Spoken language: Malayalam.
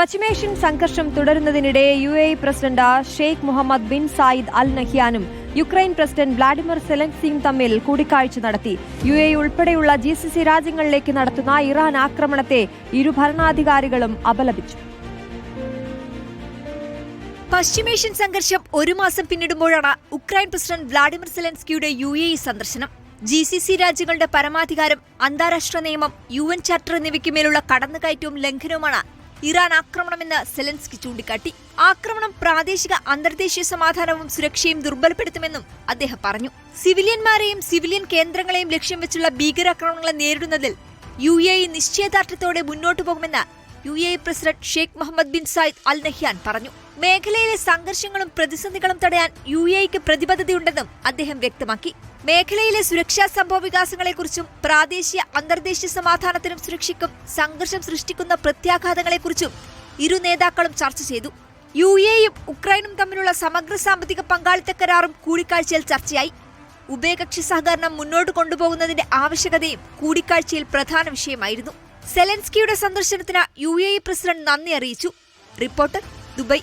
പശ്ചിമേഷ്യൻ സംഘർഷം തുടരുന്നതിനിടെ UAE president Sheikh Muhammad bin Zayed Al നഹ്യാനും യുക്രൈൻ പ്രസിഡന്റ് വ്ളാഡിമിർ സെലൻസ്കിയും തമ്മിൽ കൂടിക്കാഴ്ച നടത്തി. UAE ഉൾപ്പെടെയുള്ള GCC രാജ്യങ്ങളിലേക്ക് നടത്തുന്ന ഇറാൻ ആക്രമണത്തെ ഇരു ഭരണാധികാരികളും അപലപിച്ചു. പശ്ചിമേഷ്യൻ സംഘർഷം ഒരു മാസം പിന്നിടുമ്പോഴാണ് ഉക്രൈൻ പ്രസിഡന്റ് വ്ളാഡിമിർ സെലൻസ്കിയുടെ UAE സന്ദർശനം. GCC രാജ്യങ്ങളുടെ പരമാധികാരം, അന്താരാഷ്ട്ര നിയമം, UN ചാർട്ടർ എന്നിവയ്ക്ക് മേലുള്ള കടന്നുകയറ്റവും ലംഘനവുമാണ് ഇറാൻ ആക്രമണമെന്ന് സെലൻസ്കി ചൂണ്ടിക്കാട്ടി. ആക്രമണം പ്രാദേശിക അന്തർദേശീയ സമാധാനവും സുരക്ഷയും ദുർബലപ്പെടുത്തുമെന്നും അദ്ദേഹം പറഞ്ഞു. സിവിലിയന്മാരെയും സിവിലിയൻ കേന്ദ്രങ്ങളെയും ലക്ഷ്യം വെച്ചുള്ള ഭീകരാക്രമണങ്ങളെ നേരിടുന്നതിൽ UAE നിശ്ചയദാർഢ്യത്തോടെ മുന്നോട്ടു പോകുമെന്ന് UAE president Sheikh Muhammad bin Zayed Al Nahyan പറഞ്ഞു. മേഖലയിലെ സംഘർഷങ്ങളും പ്രതിസന്ധികളും തടയാൻ UAEക്ക് പ്രതിബദ്ധതയുണ്ടെന്നും അദ്ദേഹം വ്യക്തമാക്കി. മേഖലയിലെ സുരക്ഷാ സംഭവവികാസങ്ങളെക്കുറിച്ചും പ്രാദേശിക അന്തർദേശീയ സമാധാനത്തിനും സുരക്ഷയ്ക്കും സംഘർഷം സൃഷ്ടിക്കുന്ന പ്രത്യാഘാതങ്ങളെക്കുറിച്ചും ഇരു നേതാക്കളും ചർച്ച ചെയ്തു. UAEയും ഉക്രൈനും തമ്മിലുള്ള സമഗ്ര സാമ്പത്തിക പങ്കാളിത്ത കരാറും കൂടിക്കാഴ്ചയിൽ ചർച്ചയായി. ഉഭയകക്ഷി സഹകരണം മുന്നോട്ട് കൊണ്ടുപോകുന്നതിന്റെ ആവശ്യകതയും കൂടിക്കാഴ്ചയിൽ പ്രധാന വിഷയമായിരുന്നു. സെലൻസ്കിയുടെ സന്ദർശനത്തിന് UAE പ്രസിഡന്റ് നന്ദി അറിയിച്ചു. Reporter, Dubai.